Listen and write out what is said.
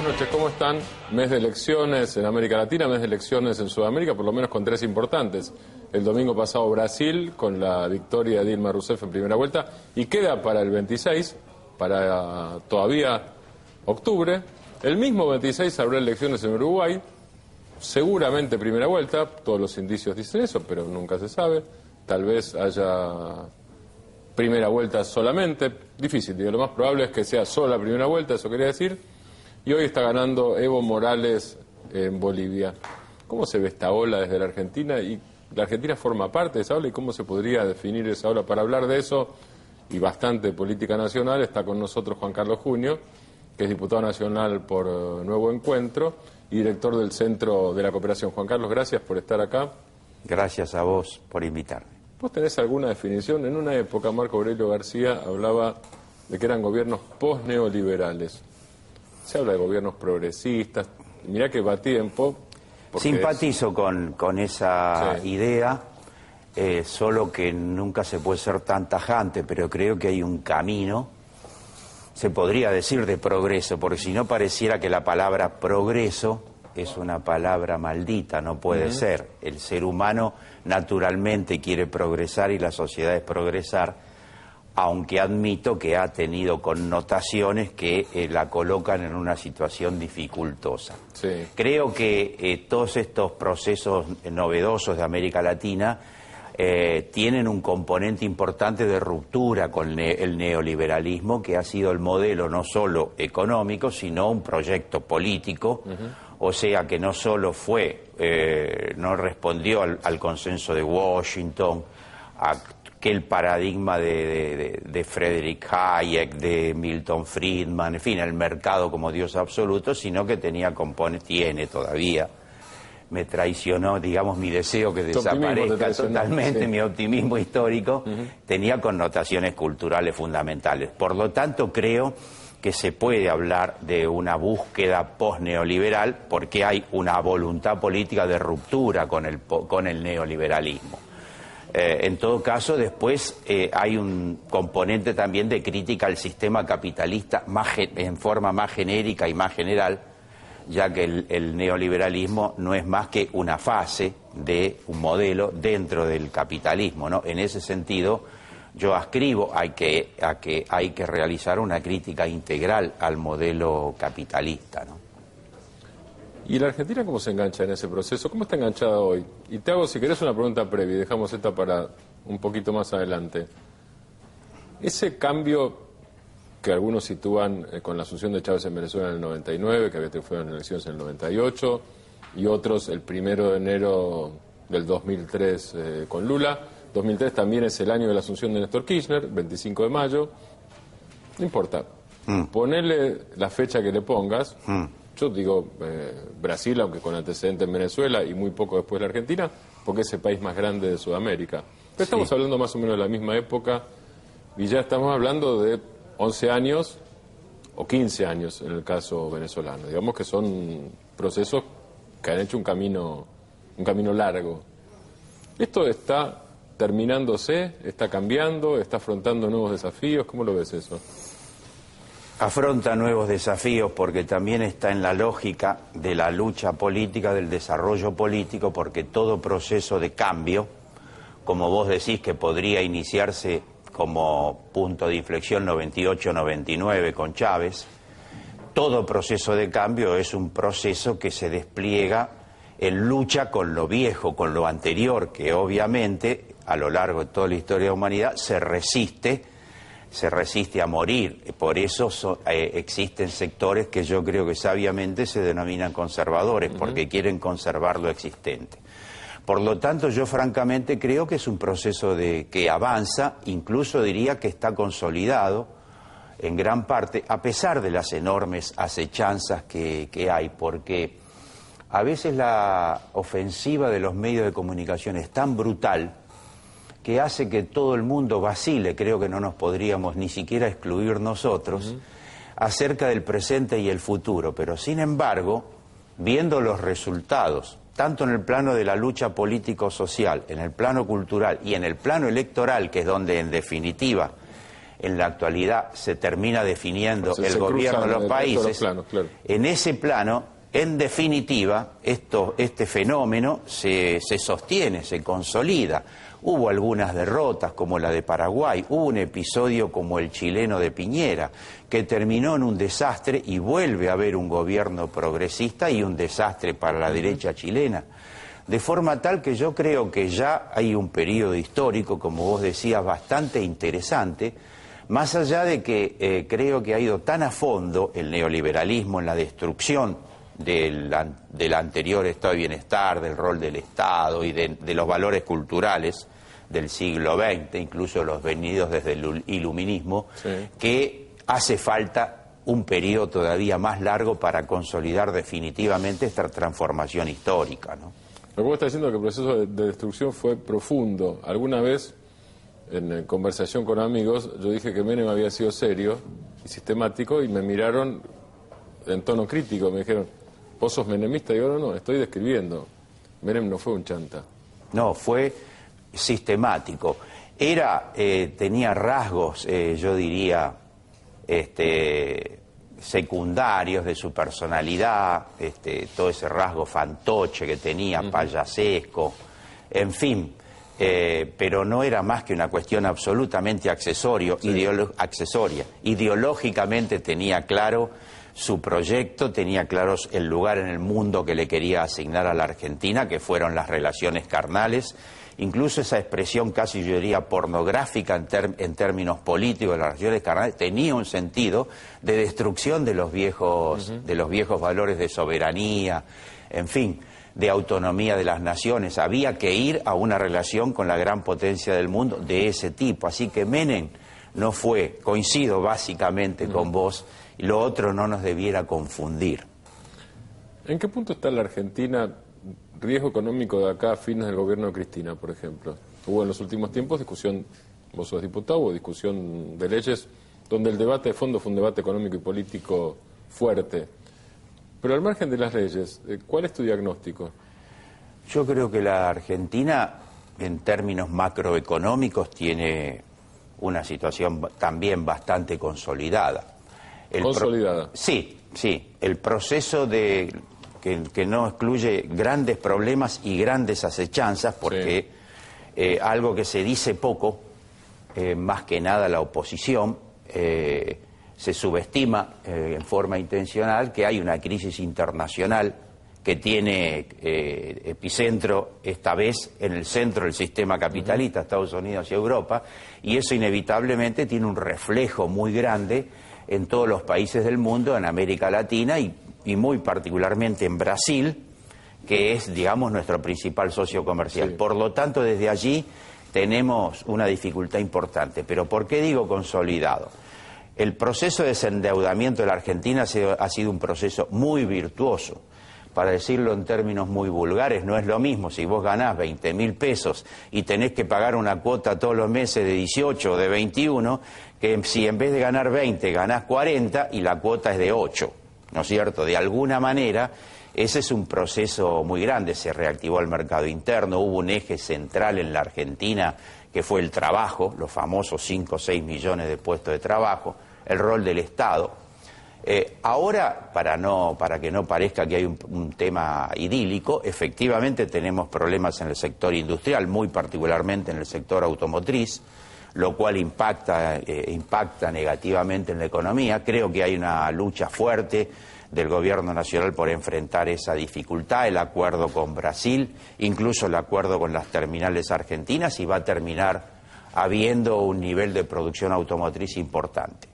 buenas noches, ¿cómo están? Mes de elecciones en América Latina, mes de elecciones en Sudamérica, por lo menos con tres importantes. El domingo pasado Brasil, con la victoria de Dilma Rousseff en primera vuelta, y queda para el 26, para todavía octubre. El mismo 26 habrá elecciones en Uruguay, seguramente primera vuelta, todos los indicios dicen eso, pero nunca se sabe. Tal vez haya primera vuelta solamente, difícil, digo, lo más probable es que sea sola primera vuelta, eso quería decir. Y hoy está ganando Evo Morales en Bolivia. ¿Cómo se ve esta ola desde la Argentina? ¿Y la Argentina forma parte de esa ola? ¿Y cómo se podría definir esa ola? Para hablar de eso y bastante de política nacional, está con nosotros Juan Carlos Junio, que es diputado nacional por Nuevo Encuentro y director del Centro de la Cooperación. Juan Carlos, gracias por estar acá. Gracias a vos por invitarme. ¿Vos tenés alguna definición? En una época Marco Aurelio García hablaba de que eran gobiernos post-neoliberales. Se habla de gobiernos progresistas. Mirá que va a tiempo. Simpatizo con esa idea, solo que nunca se puede ser tan tajante, pero creo que hay un camino, se podría decir de progreso, porque si no pareciera que la palabra progreso es una palabra maldita, no puede ser. El ser humano naturalmente quiere progresar y la sociedad es progresar, aunque admito que ha tenido connotaciones que la colocan en una situación dificultosa. Sí. Creo que todos estos procesos novedosos de América Latina tienen un componente importante de ruptura con el neoliberalismo, que ha sido el modelo no solo económico, sino un proyecto político. O sea que no solo no respondió al consenso de Washington, aquel paradigma de Friedrich Hayek, de Milton Friedman, en fin, el mercado como Dios absoluto, sino que tiene todavía, me traicionó, digamos, mi deseo que desaparezca totalmente, mi optimismo histórico, tenía connotaciones culturales fundamentales. Por lo tanto, creo que se puede hablar de una búsqueda post-neoliberal porque hay una voluntad política de ruptura con el neoliberalismo. En todo caso, después hay un componente también de crítica al sistema capitalista en forma más genérica y más general, ya que el neoliberalismo no es más que una fase de un modelo dentro del capitalismo, ¿no? En ese sentido, yo ascribo a que hay que realizar una crítica integral al modelo capitalista, ¿no? ¿Y la Argentina cómo se engancha en ese proceso? ¿Cómo está enganchada hoy? Y te hago, si querés, una pregunta previa, y dejamos esta para un poquito más adelante. Ese cambio que algunos sitúan con la asunción de Chávez en Venezuela en el 99, que había triunfado en elecciones en el 98, y otros el 1 de enero del 2003 con Lula. 2003 también es el año de la asunción de Néstor Kirchner, 25 de mayo. No importa. Ponele la fecha que le pongas. Yo digo Brasil, aunque con antecedente en Venezuela y muy poco después la Argentina, porque es el país más grande de Sudamérica. Pero estamos hablando más o menos de la misma época y ya estamos hablando de 11 años o 15 años en el caso venezolano. Digamos que son procesos que han hecho un camino largo. Esto está terminándose, está cambiando, está afrontando nuevos desafíos. ¿Cómo lo ves eso? Afronta nuevos desafíos porque también está en la lógica de la lucha política, del desarrollo político, porque todo proceso de cambio, como vos decís que podría iniciarse como punto de inflexión 98-99 con Chávez, todo proceso de cambio es un proceso que se despliega en lucha con lo viejo, con lo anterior, que obviamente a lo largo de toda la historia de la humanidad se resiste a morir. Por eso existen sectores que yo creo que sabiamente se denominan conservadores, porque quieren conservar lo existente. Por lo tanto, yo francamente creo que es un proceso que avanza, incluso diría que está consolidado en gran parte, a pesar de las enormes acechanzas que hay, porque a veces la ofensiva de los medios de comunicación es tan brutal que hace que todo el mundo vacile, creo que no nos podríamos ni siquiera excluir nosotros, acerca del presente y el futuro. Pero sin embargo, viendo los resultados, tanto en el plano de la lucha político-social, en el plano cultural y en el plano electoral, que es donde en definitiva en la actualidad se termina definiendo Entonces, el gobierno de los países, planos, claro. en ese plano, en definitiva, este fenómeno se sostiene, se consolida. Hubo algunas derrotas, como la de Paraguay, hubo un episodio como el chileno de Piñera, que terminó en un desastre y vuelve a haber un gobierno progresista y un desastre para la derecha chilena. De forma tal que yo creo que ya hay un periodo histórico, como vos decías, bastante interesante, más allá de que creo que ha ido tan a fondo el neoliberalismo en la destrucción del anterior estado de bienestar, del rol del Estado y de los valores culturales del siglo XX, incluso los venidos desde el iluminismo, sí, que hace falta un periodo todavía más largo para consolidar definitivamente esta transformación histórica, ¿no? Pero vos estás diciendo que el proceso de destrucción fue profundo. Alguna vez, en conversación con amigos, yo dije que Menem había sido serio y sistemático y me miraron en tono crítico, me dijeron, ¿vos sos menemista? Y yo no, estoy describiendo. Menem no fue un chanta. No, fue sistemático. Tenía rasgos, yo diría, secundarios de su personalidad, todo ese rasgo fantoche que tenía, payasesco, en fin, pero no era más que una cuestión absolutamente accesoria. Ideológicamente tenía claro su proyecto, tenía claro el lugar en el mundo que le quería asignar a la Argentina, que fueron las relaciones carnales. Incluso esa expresión casi yo diría pornográfica en términos políticos de las relaciones carnales tenía un sentido de destrucción de los viejos valores de soberanía, en fin, de autonomía de las naciones. Había que ir a una relación con la gran potencia del mundo de ese tipo. Así que Menem no fue, coincido básicamente con vos, y lo otro no nos debiera confundir. ¿En qué punto está la Argentina? Riesgo económico de acá a fines del gobierno de Cristina, por ejemplo. Hubo en los últimos tiempos discusión, vos sos diputado, hubo discusión de leyes donde el debate de fondo fue un debate económico y político fuerte. Pero al margen de las leyes, ¿cuál es tu diagnóstico? Yo creo que la Argentina, en términos macroeconómicos, tiene una situación también bastante consolidada. ¿Consolidada? Sí. El proceso que no excluye grandes problemas y grandes acechanzas, porque algo que se dice poco, más que nada la oposición, se subestima en forma intencional que hay una crisis internacional que tiene epicentro esta vez en el centro del sistema capitalista, Estados Unidos y Europa, y eso inevitablemente tiene un reflejo muy grande en todos los países del mundo, en América Latina y muy particularmente en Brasil, que es, digamos, nuestro principal socio comercial. Sí. Por lo tanto, desde allí tenemos una dificultad importante. Pero ¿por qué digo consolidado? El proceso de desendeudamiento de la Argentina ha sido un proceso muy virtuoso. Para decirlo en términos muy vulgares, no es lo mismo si vos ganás 20.000 pesos y tenés que pagar una cuota todos los meses de 18 o de 21, que si en vez de ganar 20 ganás 40 y la cuota es de 8. ¿No es cierto? De alguna manera, ese es un proceso muy grande. Se reactivó el mercado interno, hubo un eje central en la Argentina que fue el trabajo, los famosos 5 o 6 millones de puestos de trabajo, el rol del Estado. Ahora, para que no parezca que hay un tema idílico, efectivamente tenemos problemas en el sector industrial, muy particularmente en el sector automotriz, lo cual impacta negativamente en la economía. Creo que hay una lucha fuerte del gobierno nacional por enfrentar esa dificultad, el acuerdo con Brasil, incluso el acuerdo con las terminales argentinas, y va a terminar habiendo un nivel de producción automotriz importante.